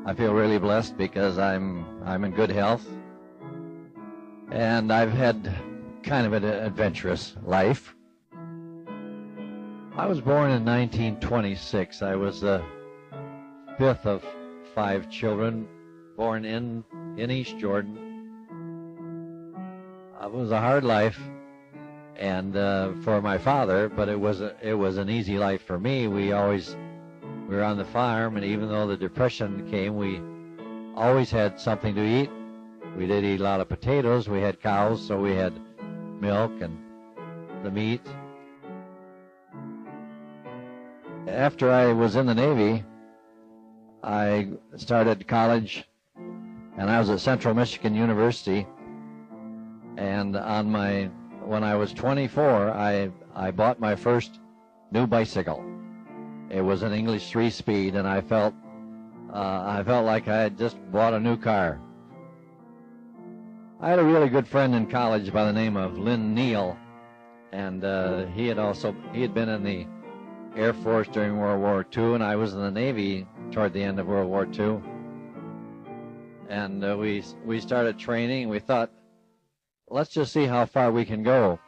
I feel really blessed because I'm in good health, and I've had kind of an adventurous life. I was born in 1926. I was the fifth of 5 children born in East Jordan. It was a hard life, and for my father, but it was an easy life for me. We were on the farm, and even though the Depression came, we always had something to eat. We did eat a lot of potatoes. We had cows, so we had milk and the meat. After I was in the Navy, I started college, and I was at Central Michigan University. And when I was 24, I bought my first new bicycle. It was an English 3-speed, and I felt like I had just bought a new car. I had a really good friend in college by the name of Lynn Neal, and he had been in the Air Force during World War II, and I was in the Navy toward the end of World War II. And we started training. We thought, let's just see how far we can go.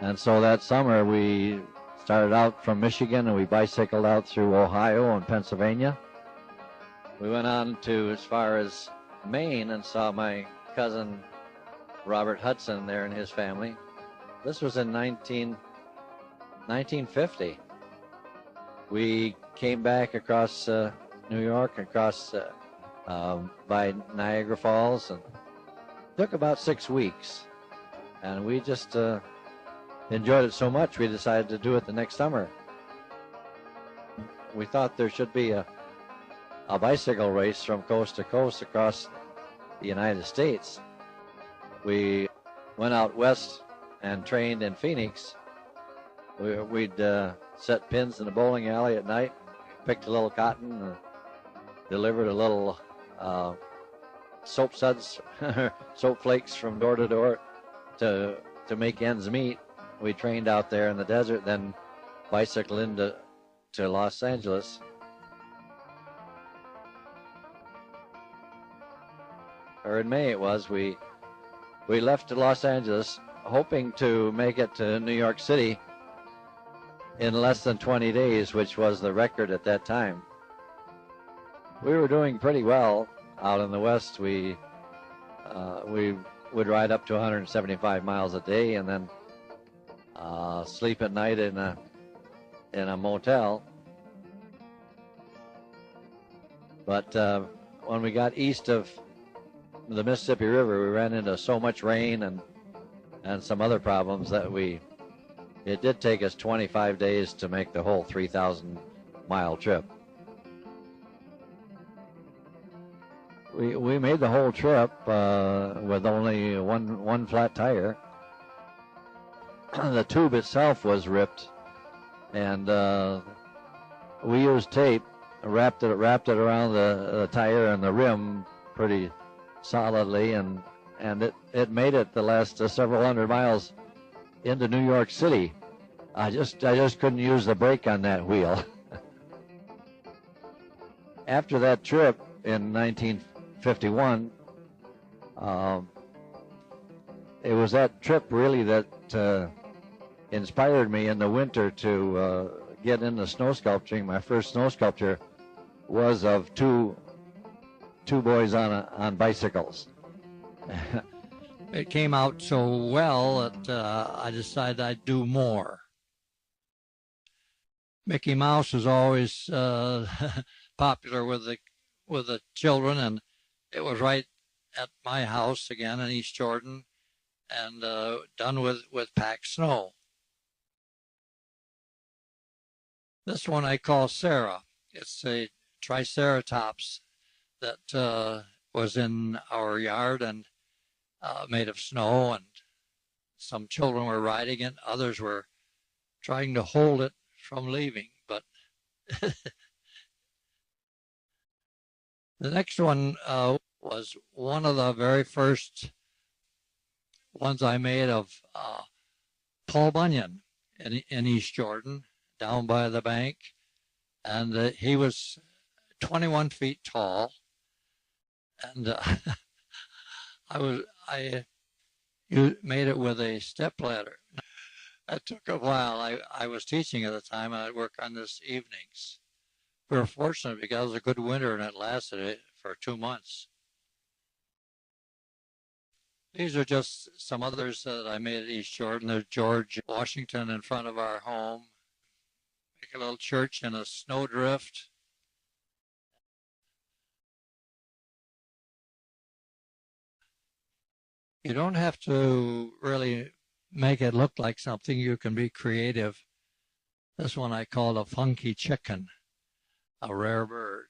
And so that summer we started out from Michigan, and we bicycled out through Ohio and Pennsylvania. We went on to as far as Maine and saw my cousin Robert Hudson there and his family. This was in 1950. We came back across New York, across by Niagara Falls, and took about 6 weeks. And we just enjoyed it so much, we decided to do it the next summer. We thought there should be a bicycle race from coast to coast across the United States. We went out west and trained in Phoenix. We'd set pins in the bowling alley at night, picked a little cotton, and delivered a little soap suds, soap flakes from door to door to make ends meet. We trained out there in the desert, then bicycled into Los Angeles. Or in May it was, we left to Los Angeles hoping to make it to New York City in less than 20 days, which was the record at that time. We were doing pretty well out in the West. We would ride up to 175 miles a day, and then sleep at night in a motel. But when we got east of the Mississippi River, we ran into so much rain and some other problems that it did take us 25 days to make the whole 3,000-mile trip. We made the whole trip with only one flat tire. The tube itself was ripped, and we used tape, wrapped it around the tire and the rim pretty solidly, and it made it the last several hundred miles into New York City. I just couldn't use the brake on that wheel. After that trip in 1951, it was that trip really that inspired me in the winter to get into snow sculpturing. My first snow sculpture was of two boys on bicycles. It came out so well that I decided I'd do more. Mickey Mouse was always popular with the children, and it was right at my house again in East Jordan, and done with packed snow. This one I call Sarah. It's a Triceratops that was in our yard and made of snow, and some children were riding it, others were trying to hold it from leaving, but the next one was one of the very first ones I made of Paul Bunyan in East Jordan, down by the bank, and he was 21 feet tall, and I made it with a step ladder. That took a while. I was teaching at the time, and I'd work on this evenings. We were fortunate because it was a good winter, and it lasted for 2 months. These are just some others that I made at East Jordan. There's George Washington in front of our home. Make a little church in a snowdrift. You don't have to really make it look like something. You can be creative. This one I called a funky chicken, a rare bird.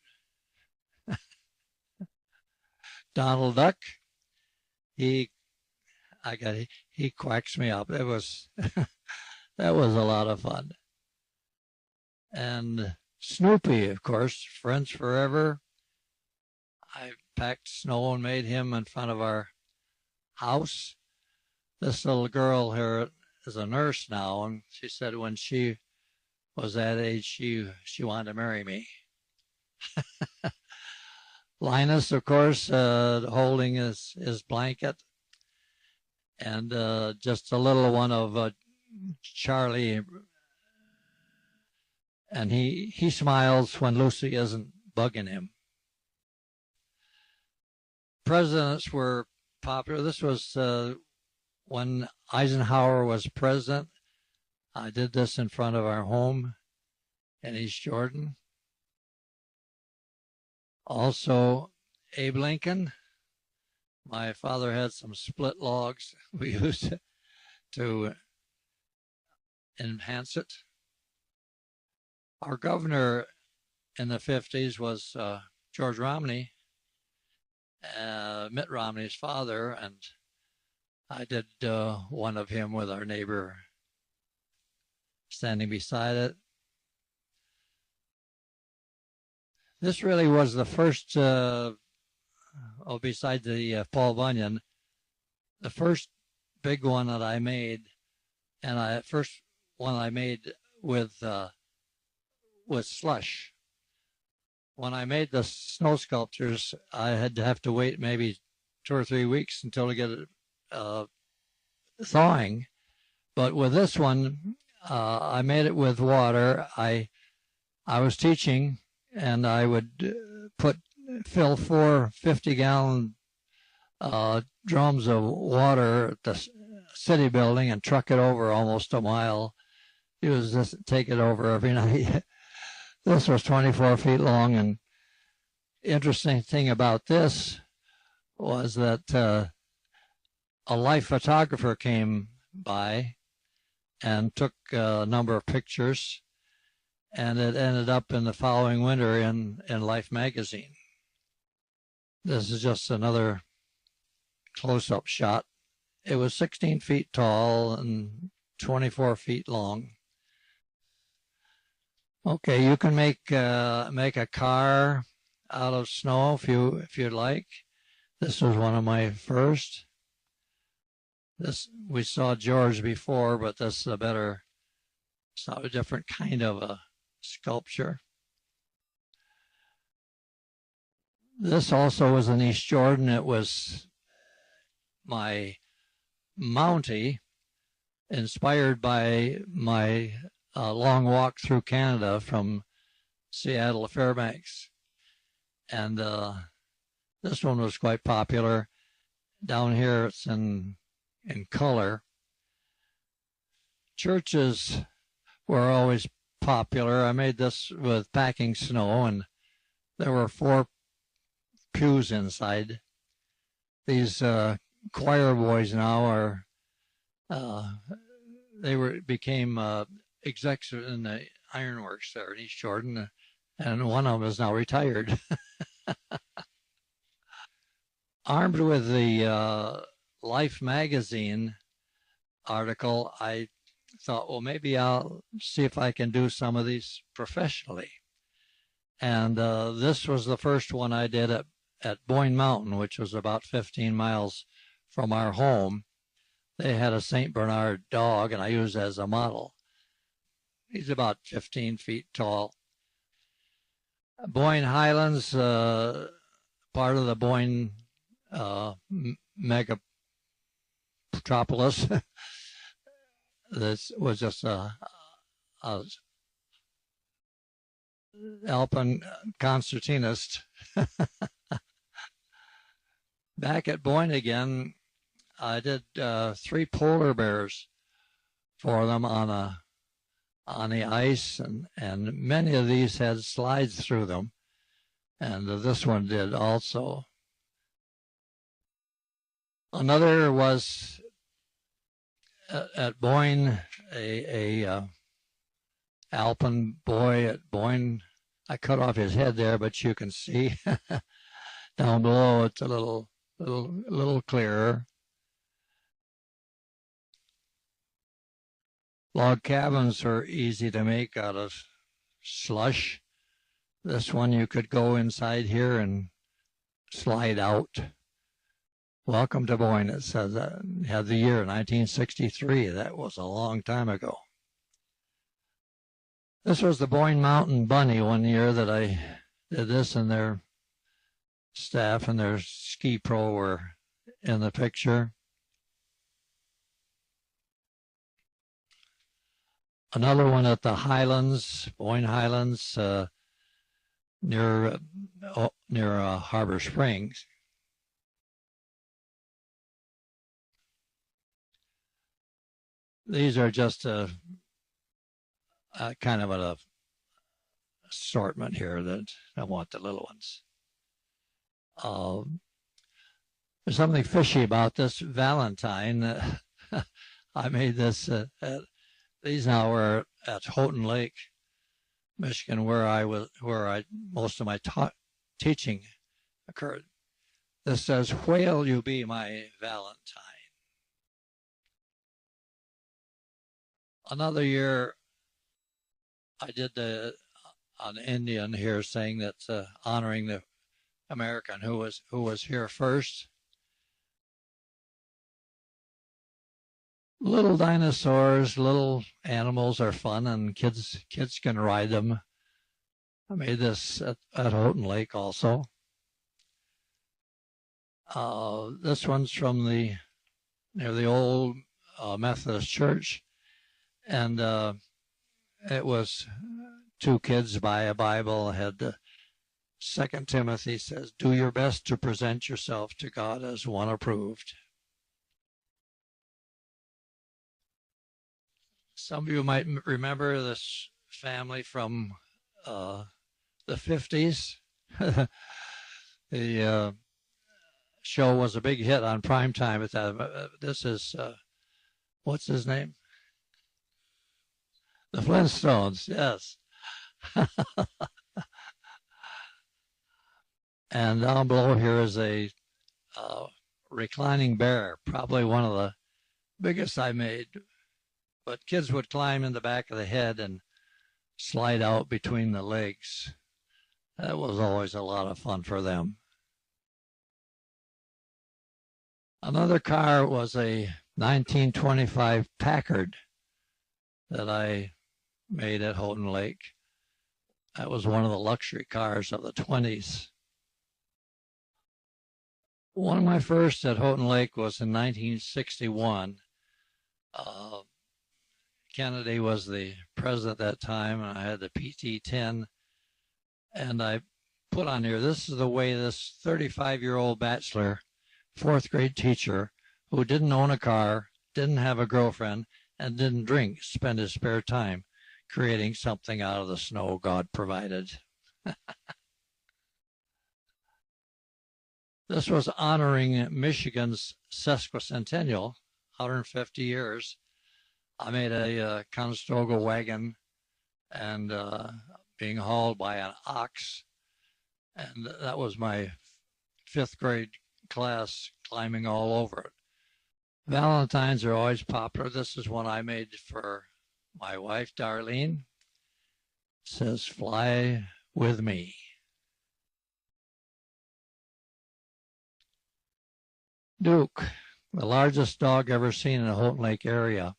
Donald Duck, he quacks me up. It was that was a lot of fun. And Snoopy, of course, friends forever. I packed snow and made him in front of our house. This little girl here is a nurse now, and she said when she was that age, she wanted to marry me. Linus, of course, holding his blanket, and just a little one of Charlie, and he smiles when Lucy isn't bugging him. Presidents were popular. This was when Eisenhower was president. I did this in front of our home in East Jordan. Also, Abe Lincoln. My father had some split logs we used to enhance it. Our governor in the 50s was George Romney, Mitt Romney's father, and I did one of him with our neighbor standing beside it. This really was the first, besides the Paul Bunyan, the first big one that I made, and first one I made with slush. When I made the snow sculptures, I had to have to wait maybe 2 or 3 weeks until to get it thawing. But with this one, I made it with water. I was teaching, and I would fill 4 50-gallon drums of water at the city building and truck it over almost a mile. It was just take it over every night. This was 24 feet long, and interesting thing about this was that a life photographer came by and took a number of pictures, and it ended up in the following winter in Life magazine. This is just another close-up shot. It was 16 feet tall and 24 feet long. Okay, you can make a car out of snow if you'd like. This was one of my first. This we saw George before, but this is it's not a different kind of a sculpture. This also was in East Jordan. It was my Mountie, inspired by my long walk through Canada from Seattle to Fairbanks. And this one was quite popular. Down here it's in color. Churches were always popular. I made this with packing snow, and there were 4 pews inside. These choir boys now are became execs in the ironworks there in East Jordan, and one of them is now retired. Armed with the Life magazine article, I thought, well, maybe I'll see if I can do some of these professionally. And this was the first one I did at Boyne Mountain, which was about 15 miles from our home. They had a St. Bernard dog, and I used it as a model. He's about 15 feet tall. Boyne Highlands, part of the Boyne megatropolis. This was just a Alpine concertinist. Back at Boyne again, I did 3 polar bears for them on the ice, and many of these had slides through them, and this one did also. Another was at Boyne, a Alpine boy at Boyne. I cut off his head there, but you can see down below it's a little clearer. Log cabins are easy to make out of slush. This one you could go inside here and slide out. Welcome to Boyne, it says. Had the year 1963. That was a long time ago. This was the Boyne Mountain Bunny one year that I did this, and their staff and their ski pro were in the picture. Another one at the Highlands, Boyne Highlands, near Harbor Springs. These are just a kind of an assortment here that I want the little ones. There's something fishy about this Valentine. I made this these now are at Houghton Lake, Michigan, where most of my teaching occurred. This says, "Whale you be my Valentine." Another year, I did an Indian here, saying that honoring the American who was here first. Little dinosaurs, little animals are fun, and kids can ride them. I made this at Houghton Lake also. This one's from near the old Methodist church, and it was 2 kids by a Bible. Had 2 Timothy says, "Do your best to present yourself to God as one approved." Some of you might remember this family from the 50s. The show was a big hit on prime time at that. This is, what's his name? The Flintstones, yes. And down below here is a reclining bear, probably one of the biggest I made. But kids would climb in the back of the head and slide out between the legs. That was always a lot of fun for them. Another car was a 1925 Packard that I made at Houghton Lake. That was one of the luxury cars of the 20s. One of my first at Houghton Lake was in 1961. Kennedy was the president at that time, and I had the PT-10, and I put on here, this is the way this 35-year-old bachelor, 4th grade teacher, who didn't own a car, didn't have a girlfriend, and didn't drink, spend his spare time creating something out of the snow God provided. This was honoring Michigan's sesquicentennial, 150 years. I made a Conestoga wagon and being hauled by an ox. And that was my 5th grade class, climbing all over it. Valentines are always popular. This is one I made for my wife, Darlene. It says, "Fly with me." Duke, the largest dog ever seen in the Houghton Lake area.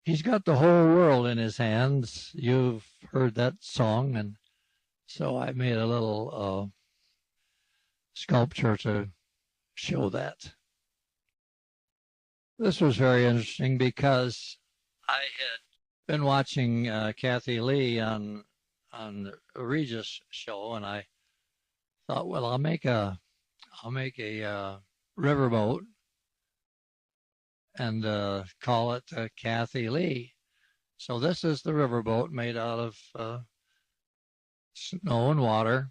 he's got the whole world in his hands. You've heard that song, and so I made a little sculpture to show that. This was very interesting because I had been watching Kathy Lee on the Regis show, and I thought, well, I'll make a riverboat and call it Kathy Lee. So this is the riverboat made out of snow and water,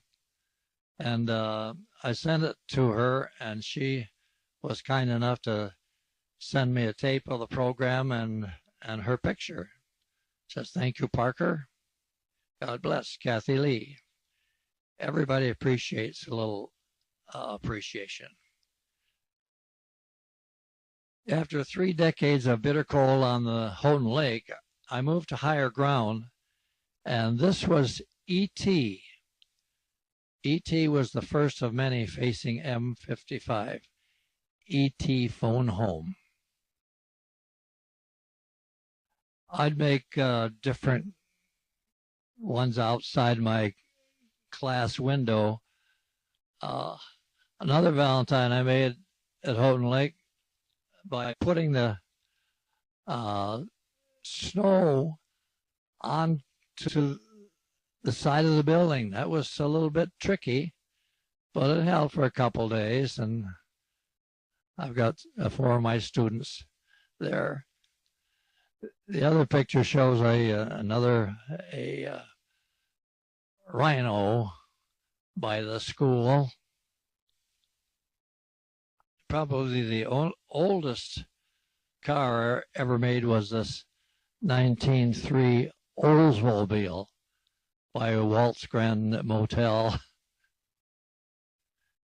and I sent it to her, and she was kind enough to send me a tape of the program and her picture. It says, "Thank you, Parker. God bless, Kathy Lee." Everybody appreciates a little appreciation. After 3 decades of bitter cold on the Houghton Lake, I moved to higher ground, and this was E.T. E.T. was the first of many facing M55. E.T. phone home. I'd make different ones outside my class window. Another Valentine I made at Houghton Lake by putting the snow onto the side of the building. That was a little bit tricky, but it held for a couple days, and I've got 4 of my students there. The other picture shows another rhino by the school. Probably the oldest car ever made was this 1903 Oldsmobile by Walt's Grand Motel.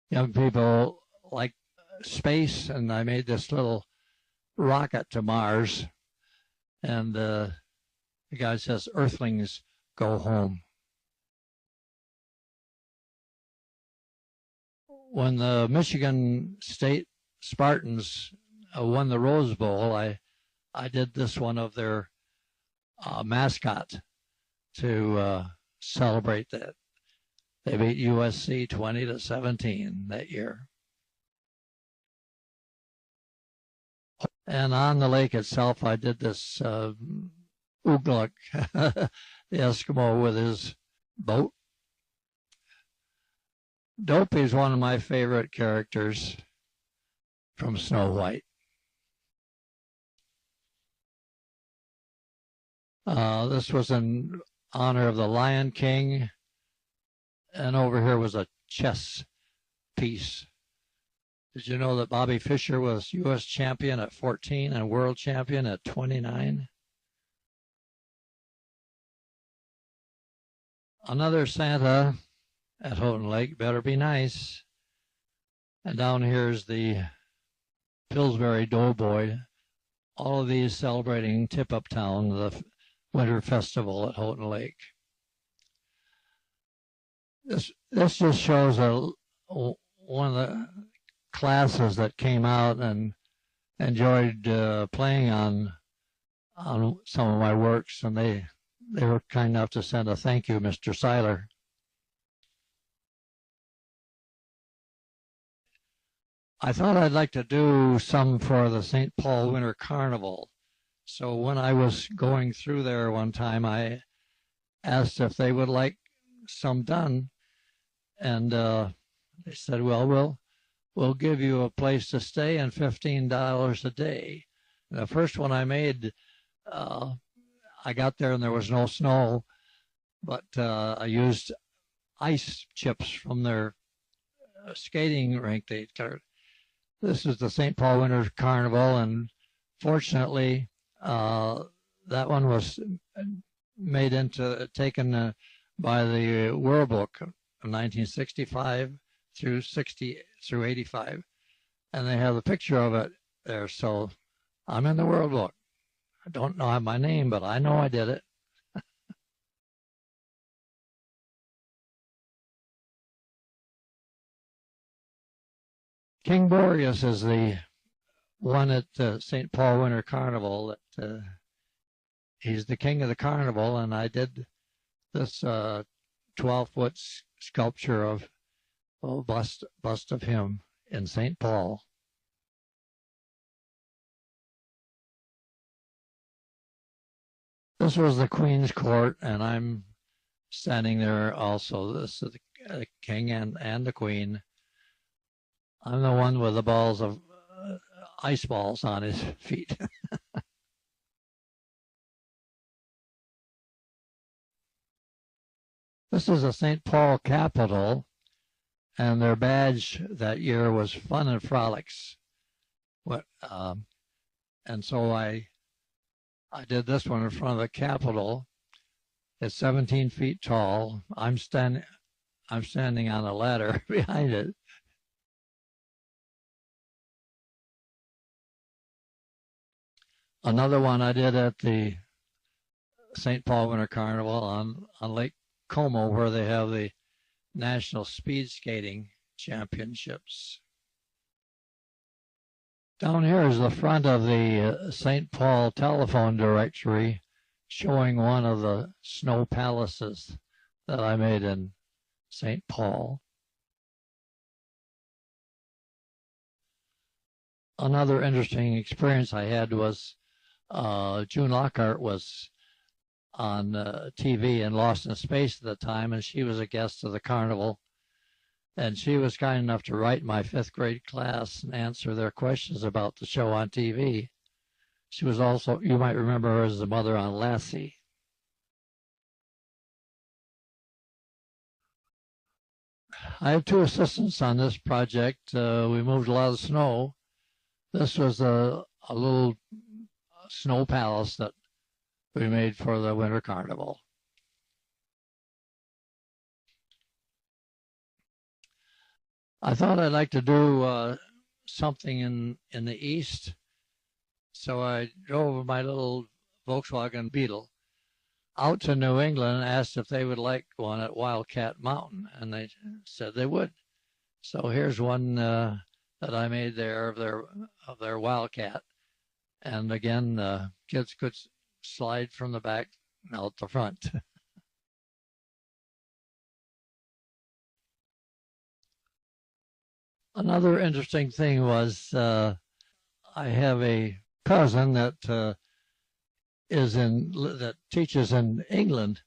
Young people like space, and I made this little rocket to Mars, and the guy says, "Earthlings, go home." When the Michigan State Spartans won the Rose Bowl, I did this one of their mascot to celebrate that. They beat USC 20-17 that year. And on the lake itself, I did this Ugluk, the Eskimo with his boat. Dopey is one of my favorite characters from Snow White. This was in honor of the Lion King, and over here was a chess piece. Did you know that Bobby Fischer was U.S. champion at 14 and world champion at 29? Another Santa at Houghton Lake, better be nice. And down here is the Pillsbury Doughboy. All of these celebrating Tip Up Town, the winter festival at Houghton Lake. This just shows one of the classes that came out and enjoyed playing on some of my works, and they were kind enough to send a thank you, Mr. Seiler. I thought I'd like to do some for the St. Paul Winter Carnival. So when I was going through there one time, I asked if they would like some done, and they said, well, we'll give you a place to stay and $15 a day. And the first one I made, I got there and there was no snow, but I used ice chips from their skating rink. This is the St. Paul Winter Carnival, and fortunately, that one was taken by the World Book of 1965 through 85, and they have a picture of it there. So I'm in the World Book. I don't know my name, but I know I did it. King Boreas is the one at St. Paul Winter Carnival that he's the king of the carnival, and I did this 12-foot sculpture of bust of him in St. Paul. This was the Queen's Court, and I'm standing there also. This is the king and the queen. I'm the one with the balls of ice balls on his feet. This is a St. Paul Capitol, and their badge that year was Fun and Frolics. And so I did this one in front of the Capitol. It's 17 feet tall. I'm standing on a ladder behind it. Another one I did at the St. Paul Winter Carnival on Lake Como, where they have the National Speed Skating Championships. Down here is the front of the St. Paul telephone directory, showing one of the snow palaces that I made in St. Paul. Another interesting experience I had was June Lockhart was on TV in Lost in Space at the time, and she was a guest of the carnival. And she was kind enough to write my 5th grade class and answer their questions about the show on TV. She was also, you might remember her as the mother on Lassie. I have 2 assistants on this project. We moved a lot of snow. This was a little snow palace that we made for the Winter Carnival. I thought I'd like to do something in the East, so I drove my little Volkswagen Beetle out to New England and asked if they would like one at Wildcat Mountain, and they said they would. So here's one that I made there of their Wildcat, and again, kids could slide from the back out the front. Another interesting thing was I have a cousin that teaches in England.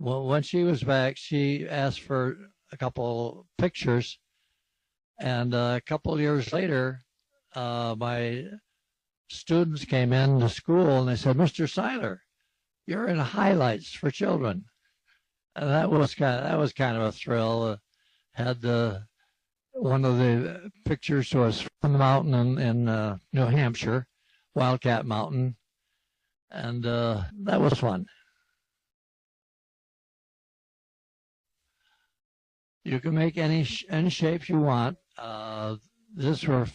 Well, when she was back, she asked for a couple pictures, and a couple of years later, my students came in to school and they said, "Mr. Seiler, you're in highlights for children," and that was kind of a thrill. Had one of the pictures was from the mountain in New Hampshire, Wildcat Mountain, and that was fun. You can make any shape you want. These were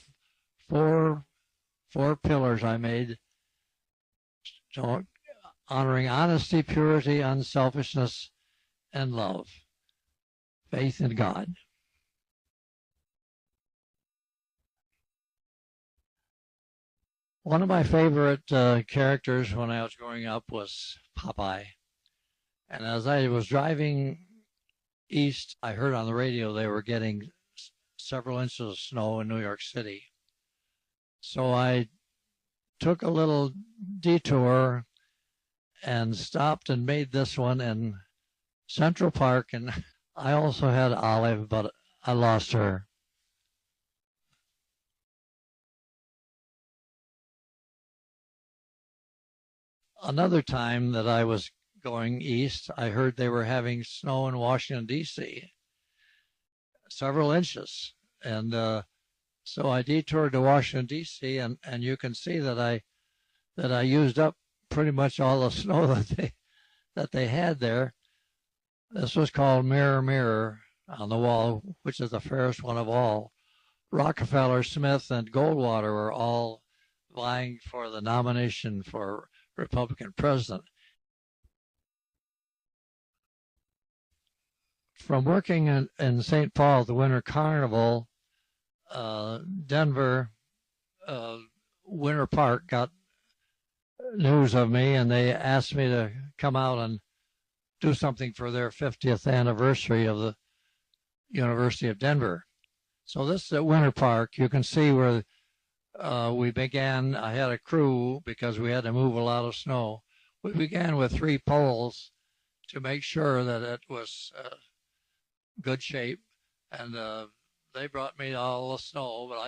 four pillars I made, so honoring honesty, purity, unselfishness, and love, faith in God. One of my favorite characters when I was growing up was Popeye. And as I was driving east, I heard on the radio they were getting several inches of snow in New York City. So I took a little detour and stopped and made this one in Central Park. And I also had Olive, but I lost her. Another time that I was going east, I heard they were having snow in Washington, D.C., several inches. And so I detoured to Washington, D.C., and you can see that I used up pretty much all the snow that they had there. This was called Mirror, Mirror on the Wall, which is the fairest one of all. Rockefeller, Smith, and Goldwater were all vying for the nomination for Republican president. From working in St. Paul at the Winter Carnival, Denver Winter Park got news of me, and they asked me to come out and do something for their 50th anniversary of the University of Denver. So this is at Winter Park. You can see where we began. I had a crew because we had to move a lot of snow. We began with 3 poles to make sure that it was good shape, and they brought me all the snow, but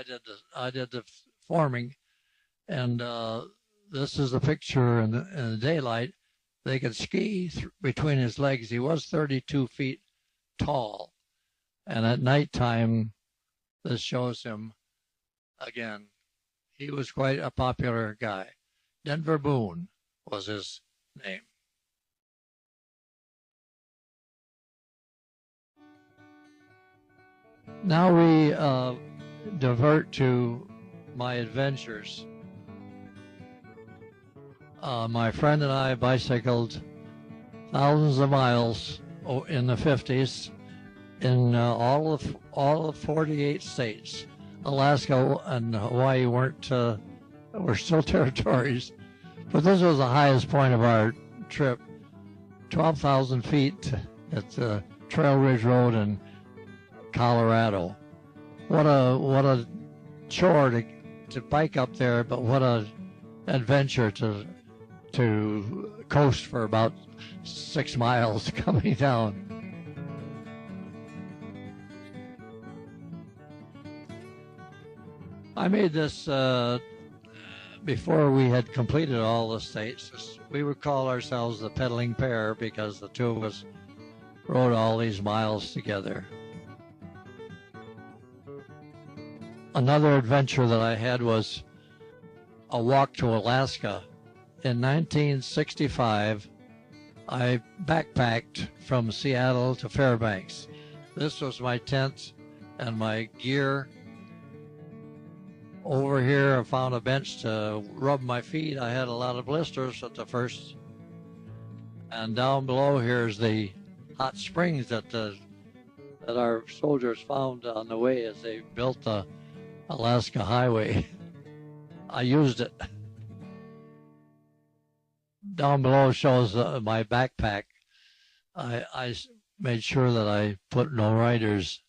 I did the forming. And this is a picture in the daylight. They could ski between his legs. He was 32 feet tall, and at nighttime, this shows him again. He was quite a popular guy. Denver Boone was his name. Now we divert to my adventures. My friend and I bicycled thousands of miles in the 50s in all of 48 states. Alaska and Hawaii were still territories, but this was the highest point of our trip, 12,000 feet at Trail Ridge Road in Colorado. What a chore to bike up there, but what a adventure to coast for about 6 miles coming down. I made this before we had completed all the states. We would call ourselves the pedaling pair because the two of us rode all these miles together. Another adventure that I had was a walk to Alaska. In 1965, I backpacked from Seattle to Fairbanks. This was my tent and my gear. Over here, I found a bench to rub my feet. I had a lot of blisters at the first. And down below here is the hot springs that our soldiers found on the way as they built the Alaska Highway. I used it. Down below shows my backpack. I made sure that I put no riders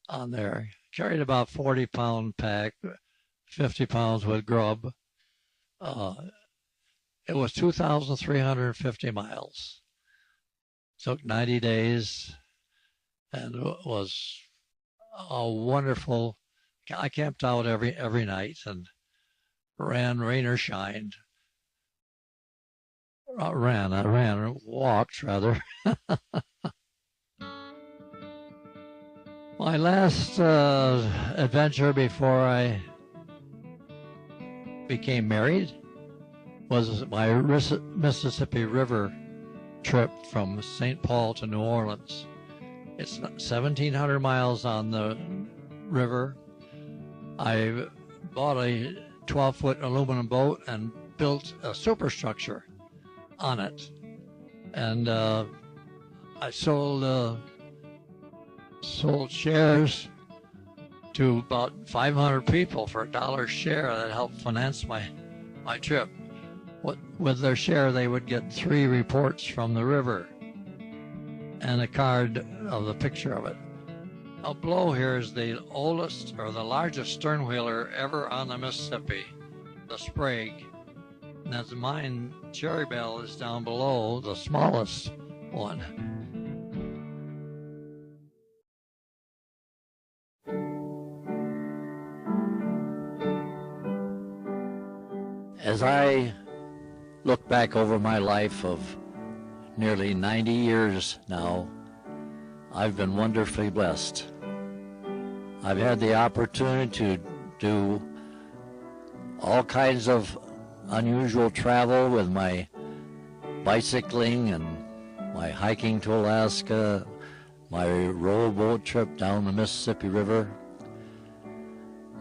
on there. Carried about 40-pound pack, 50 pounds with grub. It was 2,350 miles. Took 90 days, and it was a wonderful. I camped out every night and ran, rain or shined. Walked rather. My last adventure before I became married was my Mississippi River trip from St. Paul to New Orleans. It's 1,700 miles on the river. I bought a 12-foot aluminum boat and built a superstructure on it, and I sold shares to about 500 people for $1 share. That helped finance my trip. With their share, they would get 3 reports from the river and a card of the picture of it. Now below here is the oldest or the largest sternwheeler ever on the Mississippi, the Sprague. And that's mine. Cherry Bell is down below, the smallest one. As I look back over my life of nearly 90 years now, I've been wonderfully blessed. I've had the opportunity to do all kinds of unusual travel with my bicycling and my hiking to Alaska, my rowboat trip down the Mississippi River.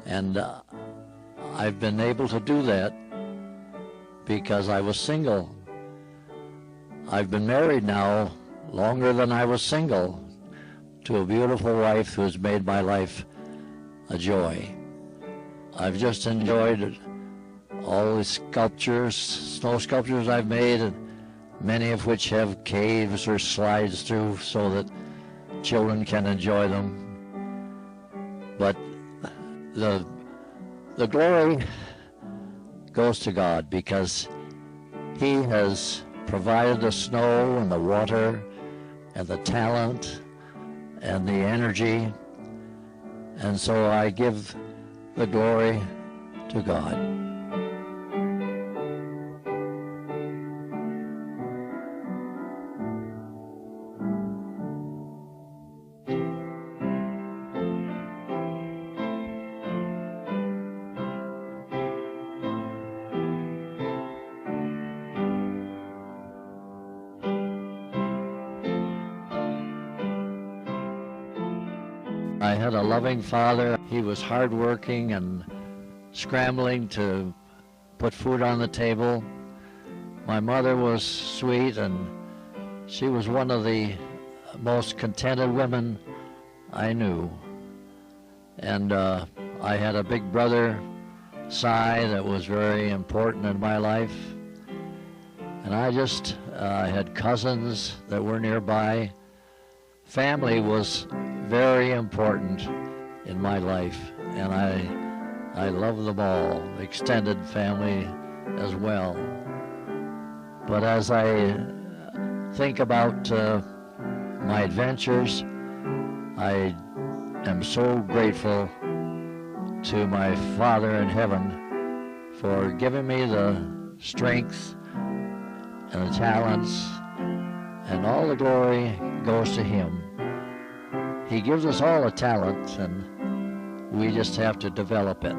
And I've been able to do that because I was single. I've been married now longer than I was single to a beautiful wife who has made my life a joy. I've just enjoyed all the sculptures, snow sculptures I've made, and many of which have caves or slides through so that children can enjoy them. But the glory goes to God, because He has provided the snow and the water and the talent and the energy, and so I give the glory to God. I had a loving father. He was hardworking and scrambling to put food on the table. My mother was sweet, and she was one of the most contented women I knew. And I had a big brother, Cy, that was very important in my life. And I had cousins that were nearby. Family was very important in my life, and I love them all, extended family as well. But as I think about my adventures, I am so grateful to my Father in heaven for giving me the strength and the talents, and all the glory goes to Him. He gives us all a talent, and we just have to develop it.